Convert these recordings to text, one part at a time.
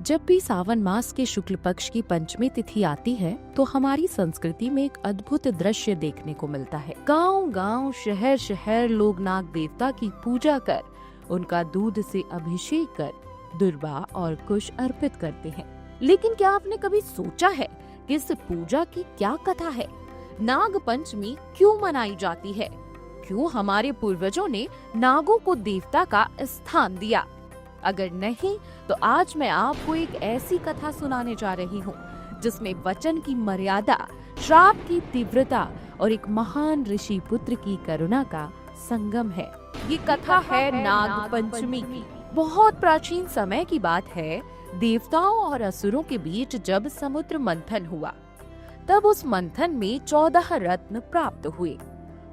जब भी सावन मास के शुक्ल पक्ष की पंचमी तिथि आती है तो हमारी संस्कृति में एक अद्भुत दृश्य देखने को मिलता है। गांव-गांव, शहर-शहर लोग नाग देवता की पूजा कर, उनका दूध से अभिषेक कर दुर्बा और कुश अर्पित करते हैं। लेकिन क्या आपने कभी सोचा है कि इस पूजा की क्या कथा है? नाग पंचमी क्यों मनाई जाती है? क्यों हमारे पूर्वजों ने नागों को देवता का स्थान दिया? अगर नहीं तो आज मैं आपको एक ऐसी कथा सुनाने जा रही हूँ जिसमें वचन की मर्यादा, श्राप की तीव्रता और एक महान ऋषि पुत्र की करुणा का संगम है। ये कथा है नाग पंचमी की। बहुत प्राचीन समय की बात है। देवताओं और असुरों के बीच जब समुद्र मंथन हुआ, तब उस मंथन में 14 रत्न प्राप्त हुए।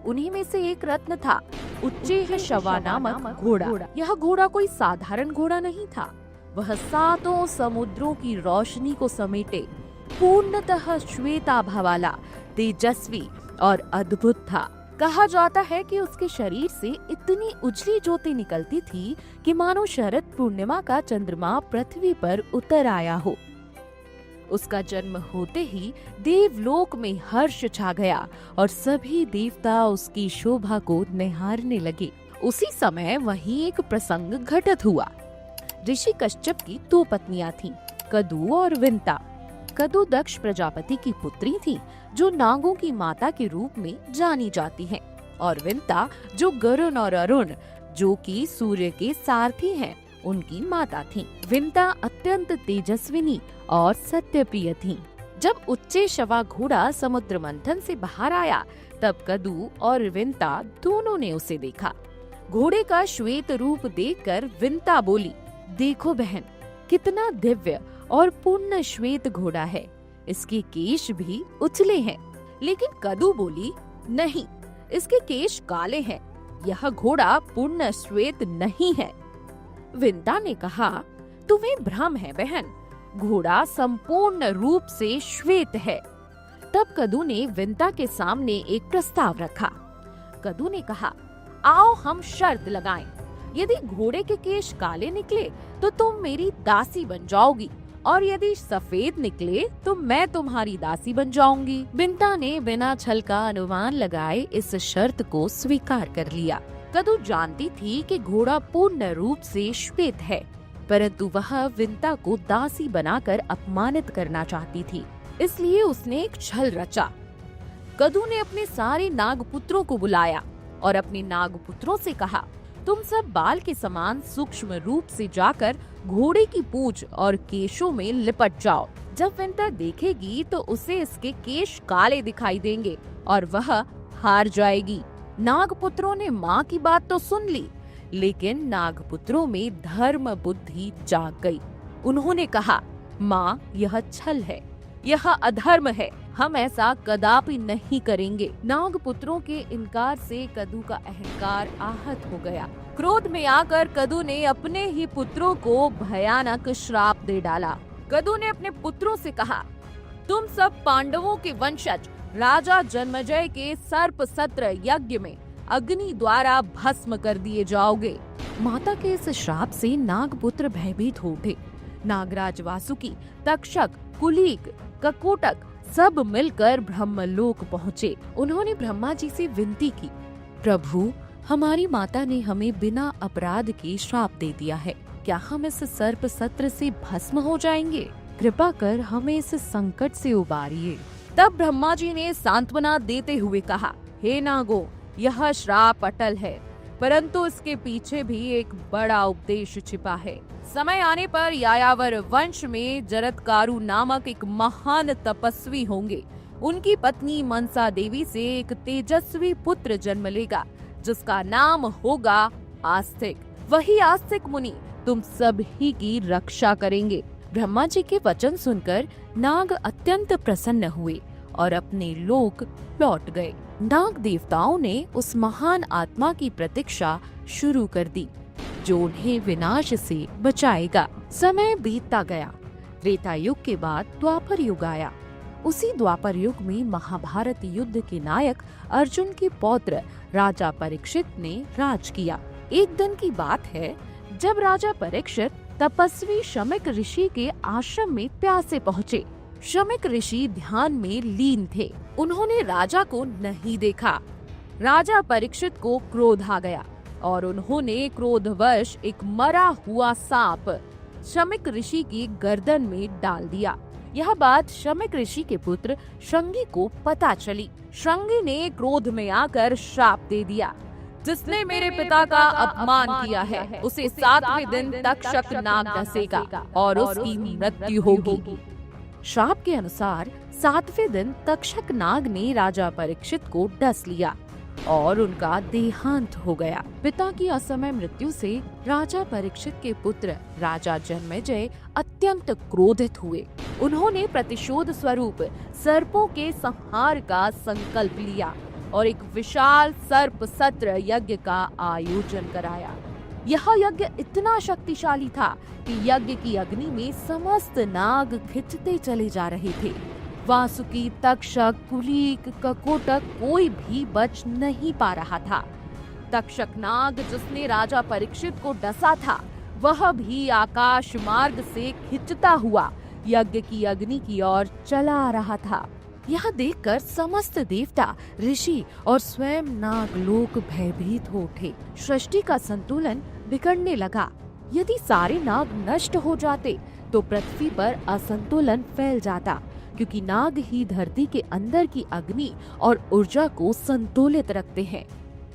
उन्हीं में से एक रत्न था उच्चेह शवा नामक घोड़ा। यह घोड़ा कोई साधारण घोड़ा नहीं था। वह 7 समुद्रों की रोशनी को समेटे पूर्णतः श्वेताभा वाला, तेजस्वी और अद्भुत था। कहा जाता है कि उसके शरीर से इतनी उजली ज्योति निकलती थी कि मानो शरद पूर्णिमा का चंद्रमा पृथ्वी पर उतर आया हो। उसका जन्म होते ही देवलोक में हर्ष छा गया और सभी देवता उसकी शोभा को निहारने लगे। उसी समय वहीं एक प्रसंग घटित हुआ। ऋषि कश्यप की 2 पत्नियां थीं, कदु और विंता। कदु दक्ष प्रजापति की पुत्री थी, जो नागों की माता के रूप में जानी जाती हैं, और विंता जो गरुण और अरुण, जो कि सूर्य के सारथी हैं, उनकी माता थीं। विंता अत्यंत तेजस्विनी और सत्यप्रिय थीं। जब उच्चे शवा घोड़ा समुद्र मंथन से बाहर आया, तब कदु और विंता दोनों ने उसे देखा। घोड़े का श्वेत रूप देखकर विंता बोली, देखो बहन, कितना दिव्य और पूर्ण श्वेत घोड़ा है। इसके केश भी उजले हैं। लेकिन कदु बोली, नहीं, इसके केश काले हैं। यह घोड़ा पूर्ण श्वेत नहीं है। विंता ने कहा, तुम्हें भ्रम है बहन, घोड़ा संपूर्ण रूप से श्वेत है। तब कदु ने विंता के सामने एक प्रस्ताव रखा। कदु ने कहा, आओ हम शर्त लगाएं। यदि घोड़े के केश काले निकले तो तुम मेरी दासी बन जाओगी, और यदि सफेद निकले तो मैं तुम्हारी दासी बन जाऊंगी। विंता ने बिना छल का अनुमान लगाए इस शर्त को स्वीकार कर लिया। कदु जानती थी कि घोड़ा पूर्ण रूप से श्वेत है, परंतु वह विंता को दासी बनाकर अपमानित करना चाहती थी, इसलिए उसने एक छल रचा। कदु ने अपने सारे नागपुत्रों को बुलाया और अपने नागपुत्रों से कहा, तुम सब बाल के समान सूक्ष्म रूप से जाकर घोड़े की पूंछ और केशों में लिपट जाओ। जब विंता देखेगी तो उसे इसके केश काले दिखाई देंगे और वह हार जाएगी। नागपुत्रों ने माँ की बात तो सुन ली, लेकिन नागपुत्रों में धर्म बुद्धि जाग गई। उन्होंने कहा, माँ, यह छल है, यह अधर्म है, हम ऐसा कदापि नहीं करेंगे। नागपुत्रों के इनकार से कदु का अहंकार आहत हो गया। क्रोध में आकर कदु ने अपने ही पुत्रों को भयानक श्राप दे डाला। कदु ने अपने पुत्रों से कहा, तुम सब पांडवों के वंशज राजा जन्मेजय के सर्प सत्र यज्ञ में अग्नि द्वारा भस्म कर दिए जाओगे। माता के इस श्राप से नागपुत्र भयभीत हो उठे। नागराज वासुकी, तक्षक, कुलीक, ककोटक सब मिलकर ब्रह्मलोक पहुँचे। उन्होंने ब्रह्मा जी से विनती की, प्रभु, हमारी माता ने हमें बिना अपराध के श्राप दे दिया है। क्या हम इस सर्प सत्र से भस्म हो जाएंगे? कृपा कर हमें इस संकट से उबारिए। तब ब्रह्मा जी ने सांत्वना देते हुए कहा, हे नागो, यह श्राप अटल है, परंतु इसके पीछे भी एक बड़ा उपदेश छिपा है। समय आने पर यायावर वंश में जरत्कारु नामक एक महान तपस्वी होंगे। उनकी पत्नी मनसा देवी से एक तेजस्वी पुत्र जन्म लेगा, जिसका नाम होगा आस्तिक। वही आस्तिक मुनि तुम सभी की रक्षा करेंगे। ब्रह्मा जी के वचन सुनकर नाग अत्यंत प्रसन्न हुए और अपने लोक लौट गए। नाग देवताओं ने उस महान आत्मा की प्रतीक्षा शुरू कर दी, जो उन्हें विनाश से बचाएगा। समय बीतता गया। त्रेता युग के बाद द्वापर युग आया। उसी द्वापर युग में महाभारत युद्ध के नायक अर्जुन के पौत्र राजा परीक्षित ने राज किया। एक दिन की बात है, जब राजा परीक्षित तपस्वी शमिक ऋषि के आश्रम में प्यासे पहुँचे। शमिक ऋषि ध्यान में लीन थे। उन्होंने राजा को नहीं देखा। राजा परीक्षित को क्रोध आ गया और उन्होंने क्रोधवश एक मरा हुआ सांप शमिक ऋषि की गर्दन में डाल दिया। यह बात शमिक ऋषि के पुत्र श्रृंगी को पता चली। श्रृंगी ने क्रोध में आकर श्राप दे दिया, जिसने मेरे पिता का अपमान किया है उसे 7वें दिन तक्षक नाग डसेगा और उसकी मृत्यु होगी। श्राप के अनुसार 7वें दिन तक्षक नाग ने राजा परीक्षित को डस लिया और उनका देहांत हो गया। पिता की असमय मृत्यु से राजा परीक्षित के पुत्र राजा जन्मेजय अत्यंत क्रोधित हुए। उन्होंने प्रतिशोध स्वरूप सर्पों के संहार का संकल्प लिया और एक विशाल सर्प सत्र यज्ञ का आयोजन कराया। यह यज्ञ इतना शक्तिशाली था कि यज्ञ की अग्नि में समस्त नाग खिंचते चले जा रहे थे। वासुकी, तक्षक, कुलीक, ककोटक कोई भी बच नहीं पा रहा था। तक्षक नाग जिसने राजा परीक्षित को डसा था, वह भी आकाश मार्ग से खिंचता हुआ यज्ञ की अग्नि की ओर चला आ रहा था। यह देखकर समस्त देवता, ऋषि और स्वयं नागलोक भयभीत हो उठे। सृष्टि का संतुलन बिगड़ने लगा। यदि सारे नाग नष्ट हो जाते तो पृथ्वी पर असंतुलन फैल जाता, क्योंकि नाग ही धरती के अंदर की अग्नि और ऊर्जा को संतुलित रखते हैं।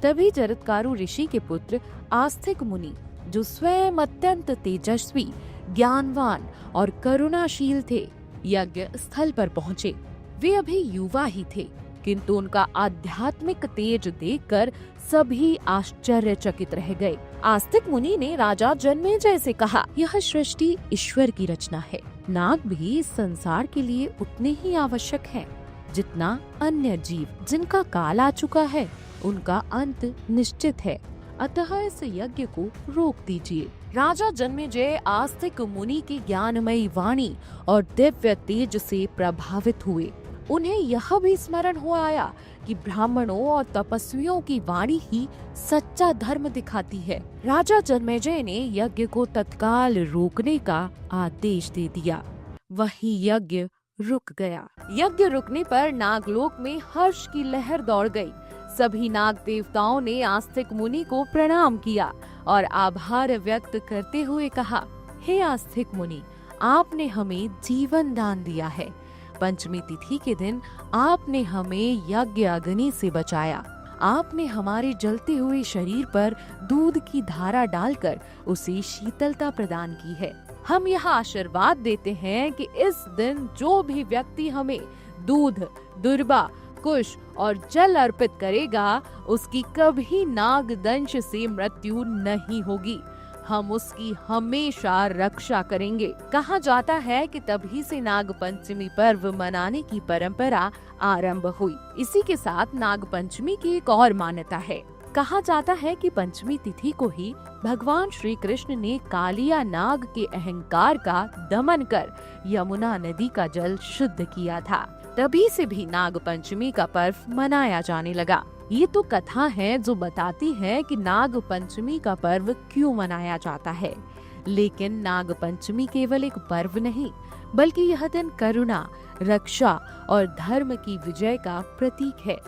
तभी जरत्कारु ऋषि के पुत्र आस्तिक मुनि, जो स्वयं अत्यंत तेजस्वी, ज्ञानवान और करुणाशील थे, यज्ञ स्थल पर पहुँचे। वे अभी युवा ही थे, किंतु उनका आध्यात्मिक तेज देखकर सभी आश्चर्यचकित रह गए। आस्तिक मुनि ने राजा जन्मेजय से कहा, यह सृष्टि ईश्वर की रचना है। नाग भी इस संसार के लिए उतने ही आवश्यक हैं, जितना अन्य जीव। जिनका काल आ चुका है, उनका अंत निश्चित है। अतः इस यज्ञ को रोक दीजिए। राजा जन्मेजय आस्तिक मुनि की ज्ञानमयी वाणी और दिव्य तेज से प्रभावित हुए। उन्हें यह भी स्मरण हो आया कि ब्राह्मणों और तपस्वियों की वाणी ही सच्चा धर्म दिखाती है। राजा जन्मेजय ने यज्ञ को तत्काल रोकने का आदेश दे दिया। वही यज्ञ रुक गया। यज्ञ रुकने पर नागलोक में हर्ष की लहर दौड़ गई। सभी नाग देवताओं ने आस्तिक मुनि को प्रणाम किया और आभार व्यक्त करते हुए कहा, हे आस्तिक मुनि, आपने हमें जीवन दान दिया है। पंचमी तिथि के दिन आपने हमें यज्ञ अग्नि से बचाया। आपने हमारे जलते हुए शरीर पर दूध की धारा डालकर उसे शीतलता प्रदान की है। हम यह आशीर्वाद देते हैं कि इस दिन जो भी व्यक्ति हमें दूध, दुर्बा, कुश और जल अर्पित करेगा, उसकी कभी नागदंश से मृत्यु नहीं होगी। हम उसकी हमेशा रक्षा करेंगे। कहा जाता है कि तभी से नाग पंचमी पर्व मनाने की परंपरा आरंभ हुई। इसी के साथ नाग पंचमी की एक और मान्यता है। कहा जाता है कि पंचमी तिथि को ही भगवान श्री कृष्ण ने कालिया नाग के अहंकार का दमन कर यमुना नदी का जल शुद्ध किया था। तभी से भी नाग पंचमी का पर्व मनाया जाने लगा। ये तो कथा है जो बताती है कि नाग पंचमी का पर्व क्यों मनाया जाता है। लेकिन नाग पंचमी केवल एक पर्व नहीं, बल्कि यह दिन करुणा, रक्षा और धर्म की विजय का प्रतीक है।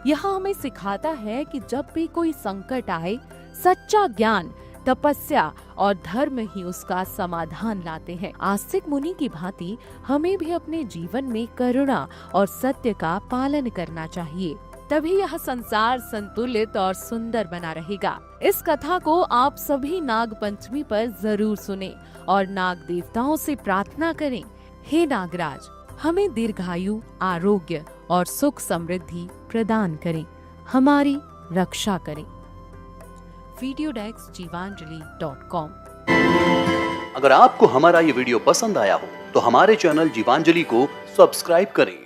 यह हमें सिखाता है कि जब भी कोई संकट आए, सच्चा ज्ञान, तपस्या और धर्म ही उसका समाधान लाते हैं। आस्तिक मुनि की भांति हमें भी अपने जीवन में करुणा और सत्य का पालन करना चाहिए। तभी यह संसार संतुलित और सुंदर बना रहेगा। इस कथा को आप सभी नाग पंचमी पर जरूर सुनें और नाग देवताओं से प्रार्थना करें, हे नागराज, हमें दीर्घायु, आरोग्य और सुख समृद्धि प्रदान करें, हमारी रक्षा करें। videodex.jivanjali.com। अगर आपको हमारा ये वीडियो पसंद आया हो तो हमारे चैनल जीवांजलि को सब्सक्राइब करें